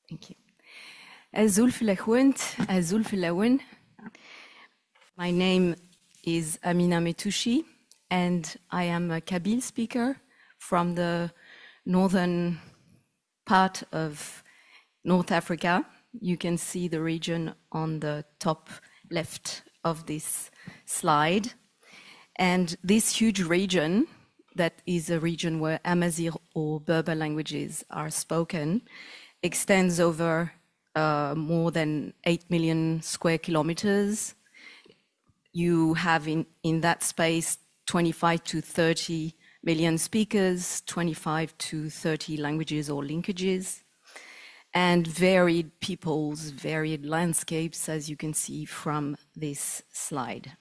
Thank you. Azul Filawun. My name is Amina Metouchi, and I am a Kabyle speaker from the northern part of North Africa. You can see the region on the top left of this slide. And this huge region, that is a region where Amazigh or Berber languages are spoken, extends over more than 8 million square kilometers. You have in that space 25 to 30 million speakers, 25 to 30 languages or linkages, and varied peoples, varied landscapes, as you can see from this slide.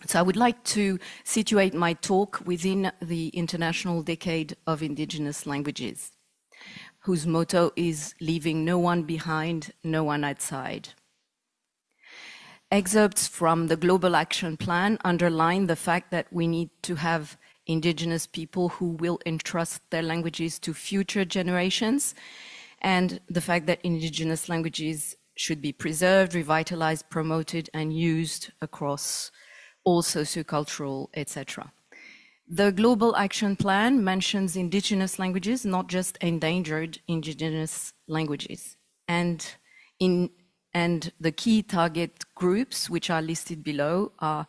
So I would like to situate my talk within the International Decade of Indigenous Languages, whose motto is leaving no one behind, no one outside. Excerpts from the Global Action Plan underline the fact that we need to have indigenous people who will entrust their languages to future generations, and the fact that indigenous languages should be preserved, revitalized, promoted, and used across all sociocultural, etc. The Global Action Plan mentions indigenous languages, not just endangered indigenous languages. And the key target groups, which are listed below, are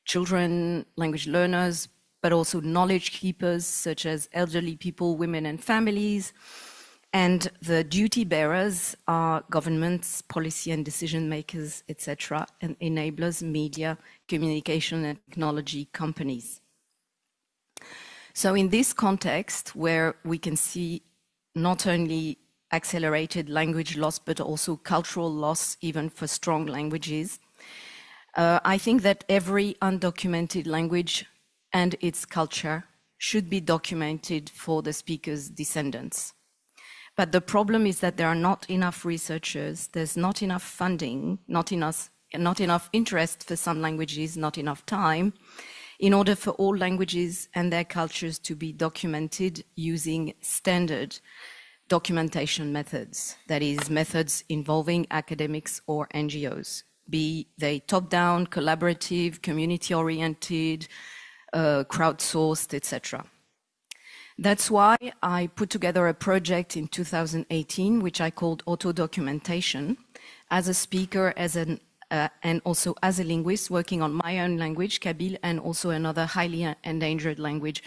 children, language learners, but also knowledge keepers, such as elderly people, women and families. And the duty bearers are governments, policy and decision makers, etc., and enablers, media, communication and technology companies. So in this context, where we can see not only accelerated language loss, but also cultural loss, even for strong languages, I think that every undocumented language and its culture should be documented for the speaker's descendants. But the problem is that there are not enough researchers, there's not enough funding, not enough interest for some languages, not enough time, in order for all languages and their cultures to be documented using standard documentation methods, that is, methods involving academics or NGOs, be they top-down, collaborative, community-oriented, crowdsourced, etc. That's why I put together a project in 2018, which I called Auto-Documentation, as a speaker, and also as a linguist, working on my own language, Kabyle, and also another highly endangered language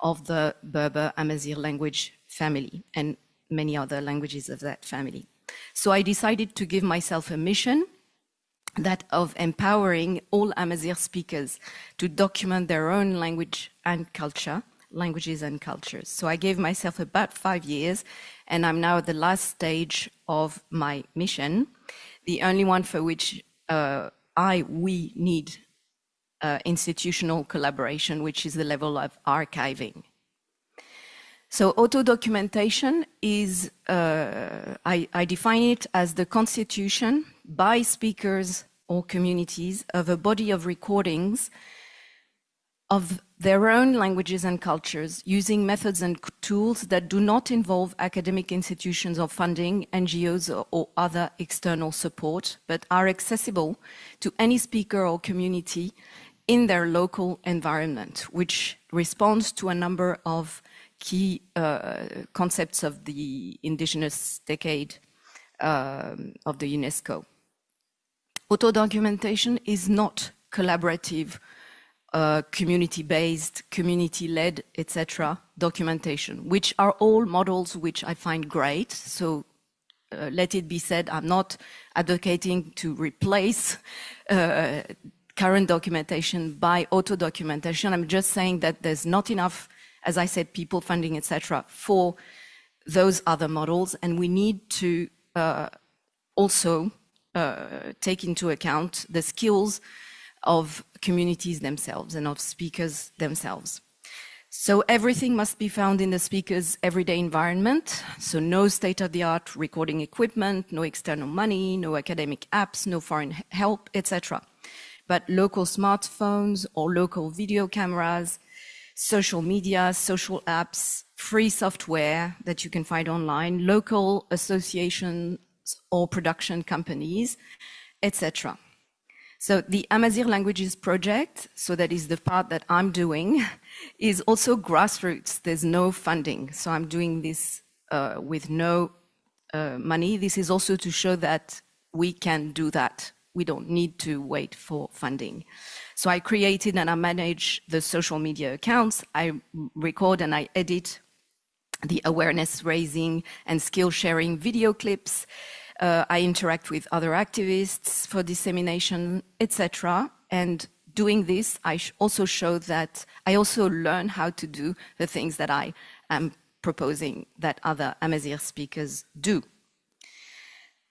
of the Berber Amazigh language family, and many other languages of that family. So I decided to give myself a mission, that of empowering all Amazigh speakers to document their own language and culture, languages and cultures. So I gave myself about 5 years, and I'm now at the last stage of my mission, the only one for which we need institutional collaboration, which is the level of archiving. So auto-documentation is, I define it as the constitution by speakers or communities of a body of recordings of their own languages and cultures, using methods and tools that do not involve academic institutions or funding, NGOs or other external support, but are accessible to any speaker or community in their local environment, which responds to a number of key concepts of the Indigenous Decade of the UNESCO. Auto-documentation is not collaborative, community-based, community-led, etc. documentation, which are all models which I find great. So let it be said, I'm not advocating to replace current documentation by auto-documentation. I'm just saying that there's not enough, as I said, people, funding, etc., for those other models, and we need to also take into account the skills of communities themselves and of speakers themselves. So everything must be found in the speaker's everyday environment. So no state-of-the-art recording equipment, no external money, no academic apps, no foreign help, etc. But local smartphones or local video cameras, social media, social apps, free software that you can find online, local associations or production companies, etc. So the Amazigh Languages Project, so that is the part that I'm doing, is also grassroots. There's no funding. So I'm doing this with no money. This is also to show that we can do that. We don't need to wait for funding. So I created and I manage the social media accounts. I record and I edit the awareness raising and skill sharing video clips. I interact with other activists for dissemination, etc. And doing this, I also show that I also learn how to do the things that I am proposing that other Amazigh speakers do.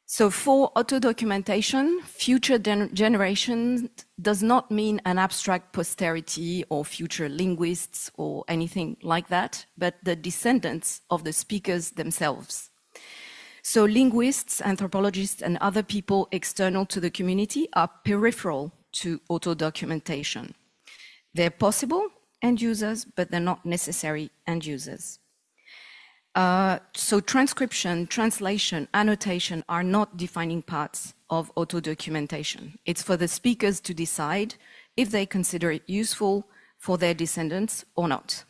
So for auto-documentation, future generations does not mean an abstract posterity or future linguists or anything like that, but the descendants of the speakers themselves. So linguists, anthropologists, and other people external to the community are peripheral to auto-documentation. They're possible end users, but they're not necessary end users. So transcription, translation, annotation are not defining parts of auto-documentation. It's for the speakers to decide if they consider it useful for their descendants or not.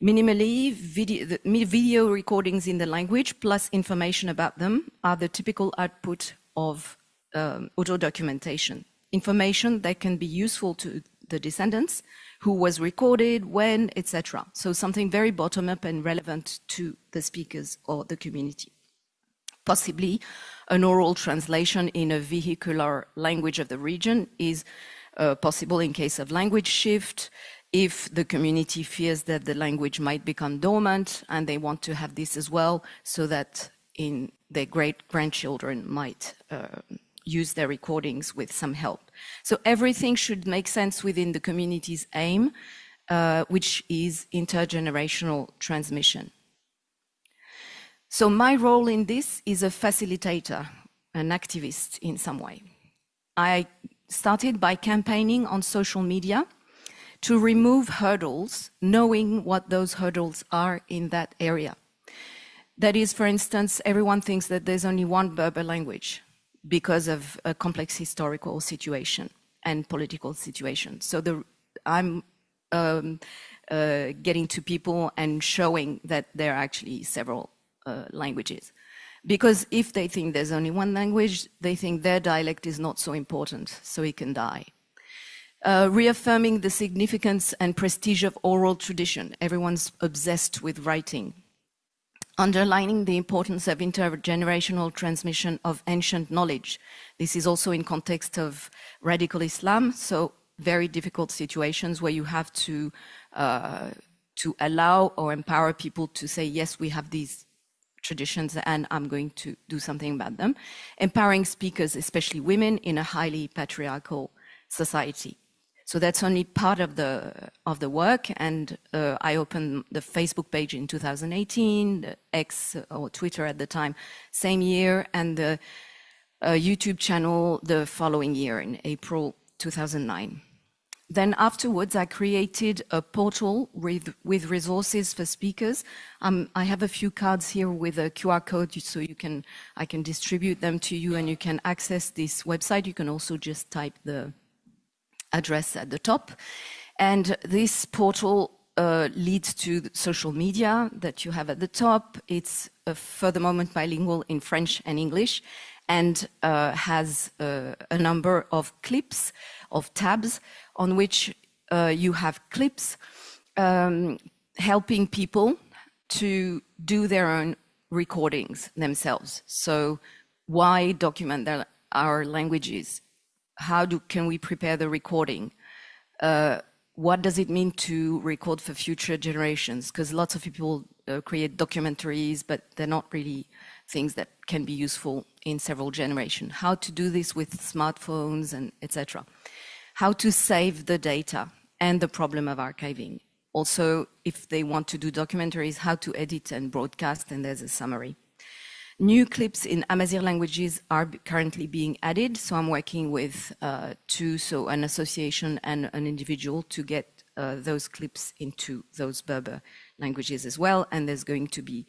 Minimally, video recordings in the language plus information about them are the typical output of auto-documentation. Information that can be useful to the descendants, who was recorded, when, etc. So something very bottom-up and relevant to the speakers or the community. Possibly an oral translation in a vehicular language of the region is possible in case of language shift, if the community fears that the language might become dormant and they want to have this as well, so that in their great-grandchildren might use their recordings with some help. So everything should make sense within the community's aim, which is intergenerational transmission. So my role in this is a facilitator, an activist in some way. I started by campaigning on social media to remove hurdles, knowing what those hurdles are in that area. That is, for instance, everyone thinks that there's only one Berber language because of a complex historical situation and political situation. So I'm getting to people and showing that there are actually several languages. Because if they think there's only one language, they think their dialect is not so important, so it can die. Reaffirming the significance and prestige of oral tradition. Everyone's obsessed with writing. Underlining the importance of intergenerational transmission of ancient knowledge. This is also in context of radical Islam, so very difficult situations where you have to allow or empower people to say, yes, we have these traditions and I'm going to do something about them. Empowering speakers, especially women, in a highly patriarchal society. So that's only part of the work, and I opened the Facebook page in 2018, the X or Twitter at the time, same year, and the YouTube channel the following year in April 2009. Then afterwards, I created a portal with resources for speakers. I have a few cards here with a QR code, so I can distribute them to you, and you can access this website. You can also just type the address at the top. And this portal leads to social media that you have at the top. It's for the moment bilingual in French and English, and has a number of clips, of tabs, on which you have clips helping people to do their own recordings themselves. So why document our languages? How can we prepare the recording? What does it mean to record for future generations? Because lots of people create documentaries, but they're not really things that can be useful in several generations. How to do this with smartphones and etc. How to save the data and the problem of archiving. Also, if they want to do documentaries, how to edit and broadcast, and there's a summary. New clips in Amazigh languages are currently being added, so I'm working with two, so an association and an individual, to get those clips into those Berber languages as well, and there's going to be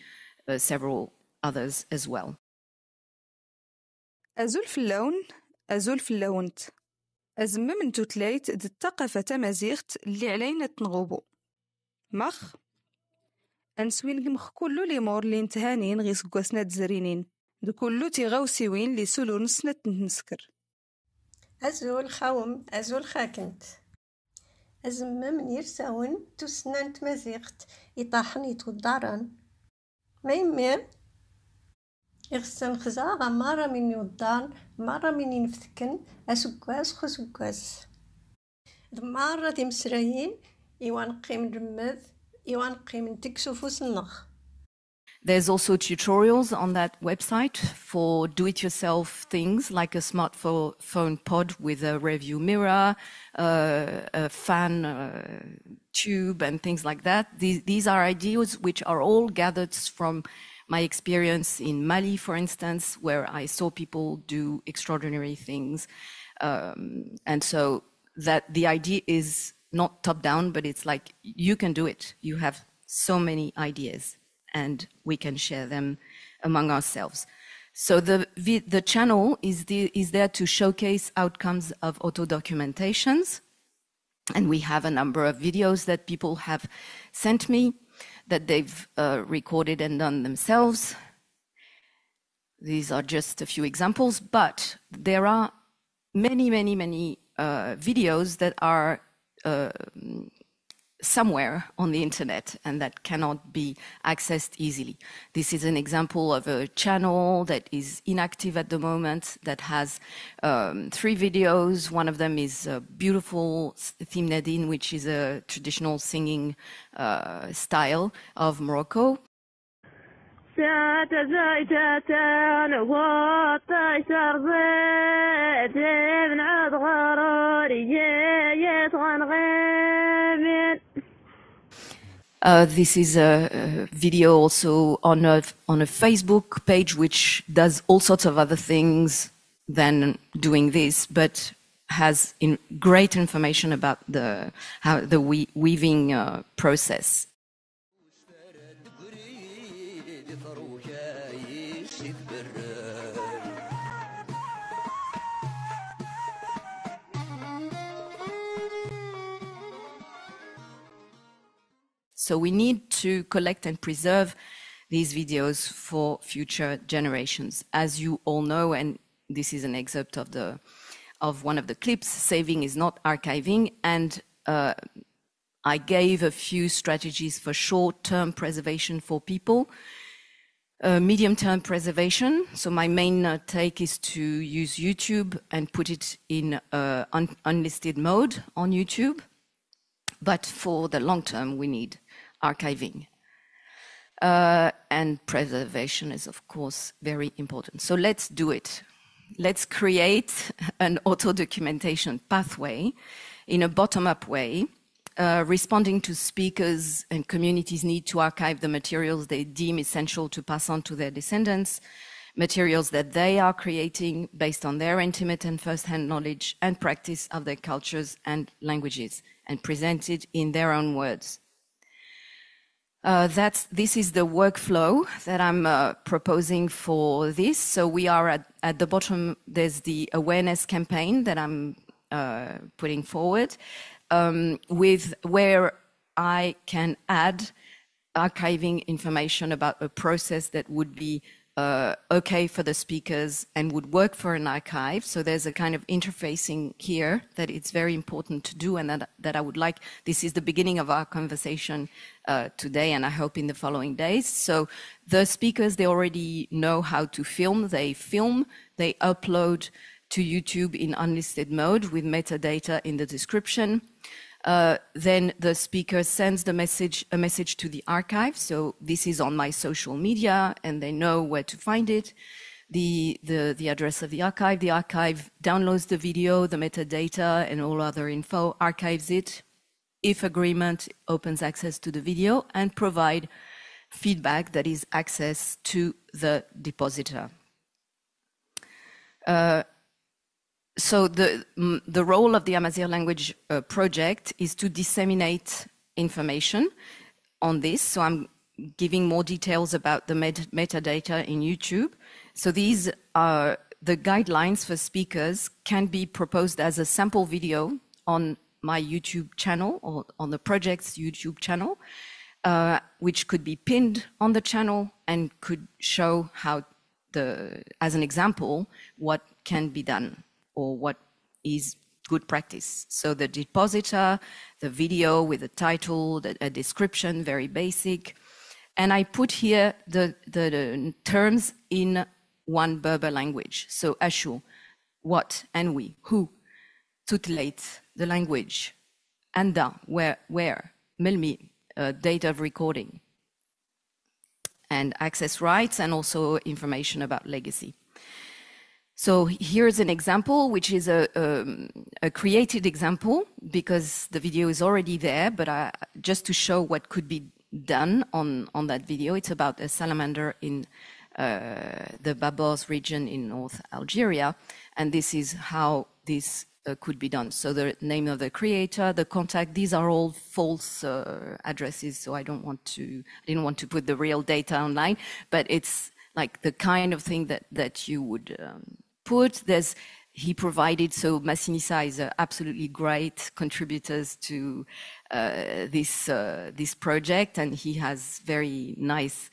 several others as well. أزول في اللون أزول في اللونت أزمم من توتليت د الثقافة تمازيغت اللي علينا تنغوبو مخ أنسوين مخ كلو لي مور لي نتهانين غي سكواسنا تزرينين دو كلو تيغاوسيوين لي سولو نسنا تنسكر أزول خاوم أزول خاكنت أزمم من يرساون تسنان تمازيغت يطاحن يتودارن ما يمين يغسن خزاغة مرة من يودان مرة من ينفتكن أسكواز خسكواز مرة تمسرين إيوان قيم رمذ إيوان قيم تكسو فوسنخ. There's also tutorials on that website for do-it-yourself things like a smartphone pod with a review mirror, a fan tube and things like that. These are ideas which are all gathered from my experience in Mali, for instance, where I saw people do extraordinary things. And so that the idea is not top down, but it's like you can do it. You have so many ideas and we can share them among ourselves. So the channel is there to showcase outcomes of auto-documentations. And we have a number of videos that people have sent me that they've recorded and done themselves. These are just a few examples, but there are many videos that are somewhere on the internet and that cannot be accessed easily. This is an example of a channel that is inactive at the moment that has 3 videos. One of them is a beautiful theme nadine, which is a traditional singing style of Morocco. This is a video also on a Facebook page which does all sorts of other things than doing this, but has great information about the weaving process. So we need to collect and preserve these videos for future generations. As you all know, and this is an excerpt of one of the clips, saving is not archiving, and I gave a few strategies for short-term preservation for people. Medium-term preservation. So my main take is to use YouTube and put it in unlisted mode on YouTube. But for the long term, we need archiving. And preservation is, of course, very important. So let's do it. Let's create an auto-documentation pathway in a bottom-up way, responding to speakers and communities' need to archive the materials they deem essential to pass on to their descendants, materials that they are creating based on their intimate and first-hand knowledge and practice of their cultures and languages, and presented in their own words. This is the workflow that I'm proposing for this. So we are at the bottom, there's the awareness campaign that I'm putting forward, with where I can add archiving information about a process that would be okay for the speakers and would work for an archive. So there's a kind of interfacing here that it's very important to do, and that I would like, this is the beginning of our conversation today, and I hope in the following days. So the speakers, they already know how to film, they upload to YouTube in unlisted mode with metadata in the description. Then the speaker sends a message to the archive. So this is on my social media and they know where to find it. The address of the archive. The archive downloads the video, the metadata and all other info, archives it. If agreement, opens access to the video and provide feedback that is access to the depositor. so the role of the Amazigh language project is to disseminate information on this. So I'm giving more details about the metadata in YouTube. So these are the guidelines for speakers can be proposed as a sample video on my YouTube channel or on the project's YouTube channel, which could be pinned on the channel and could show how as an example, what can be done or what is good practice. So the depositor, the video with a title, a description, very basic. And I put here the terms in one Berber language. So Ashu, what, and we, who, tutelate, the language, anda, where, milmi, date of recording, and access rights, and also information about legacy. So here's an example, which is a created example, because the video is already there, but just to show what could be done on that video. It's about a salamander in the Babors region in North Algeria, and this is how this could be done. So the name of the creator, the contact, these are all false addresses, so I didn't want to put the real data online, but it's like the kind of thing that you would put. He provided, so Massinissa is absolutely great contributors to this project, and he has very nice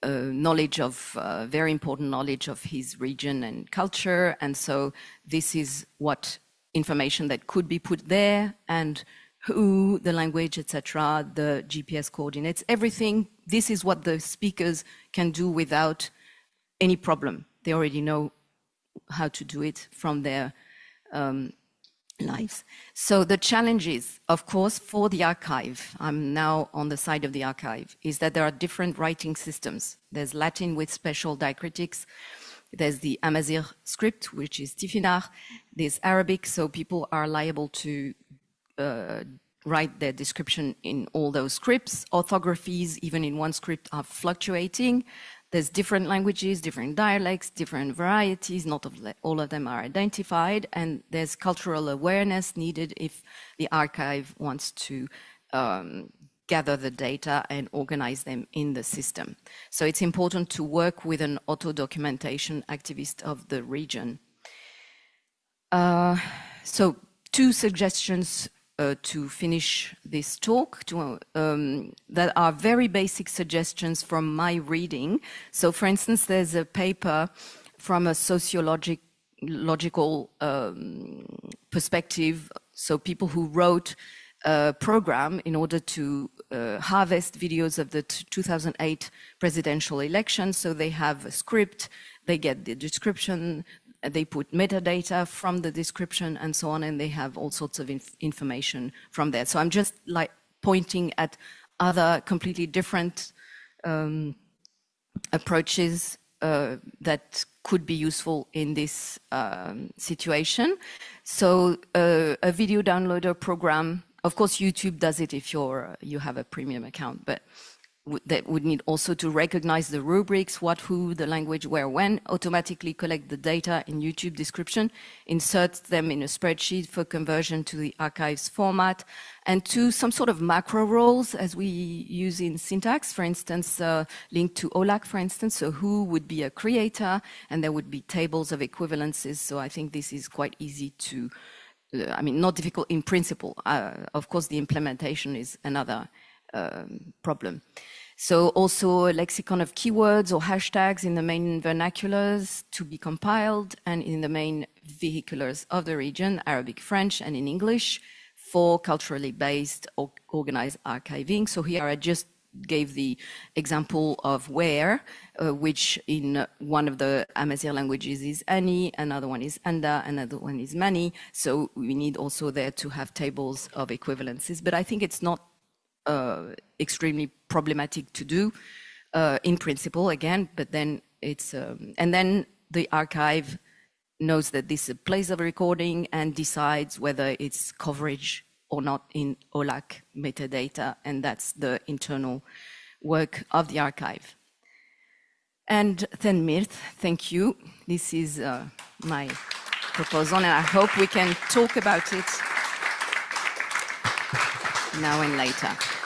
knowledge of, very important knowledge of his region and culture. And so this is what information that could be put there, and who, the language, etc., the GPS coordinates, everything. This is what the speakers can do without any problem. They already know how to do it from their lives. So the challenges, of course, for the archive, I'm now on the side of the archive, is that there are different writing systems. There's Latin with special diacritics. There's the Amazigh script, which is Tifinagh. There's Arabic, so people are liable to write their description in all those scripts. Orthographies, even in one script, are fluctuating. There's different languages, different dialects, different varieties. Not all of them are identified, and there's cultural awareness needed if the archive wants to gather the data and organize them in the system. So it's important to work with an auto-documentation activist of the region. So 2 suggestions to finish this talk, that are very basic suggestions from my reading. So for instance, there's a paper from a sociological perspective, so people who wrote a program in order to harvest videos of the 2008 presidential election. So they have a script, they get the description, they put metadata from the description and so on, and they have all sorts of information from there. So I'm just like pointing at other completely different approaches that could be useful in this situation. So a video downloader program, of course YouTube does it if you have a premium account, but that would need also to recognize the rubrics, what, who, the language, where, when, automatically collect the data in YouTube description, insert them in a spreadsheet for conversion to the archives format, and to some sort of macro roles as we use in syntax, for instance, linked to OLAC, for instance, so who would be a creator, and there would be tables of equivalences. So I think this is quite easy to, I mean, not difficult in principle. Of course, the implementation is another problem. So also a lexicon of keywords or hashtags in the main vernaculars to be compiled, and in the main vehiculars of the region, Arabic, French, and in English, for culturally based or organized archiving. So here I just gave the example of where, which in one of the Amazigh languages is Ani, another one is Anda, another one is Mani. So we need also there to have tables of equivalences. But I think it's not extremely problematic to do in principle again, but then it's, and then the archive knows that this is a place of recording and decides whether it's coverage or not in OLAC metadata, and that's the internal work of the archive. And then Mirth, thank you. This is my proposal, and I hope we can talk about it now and later.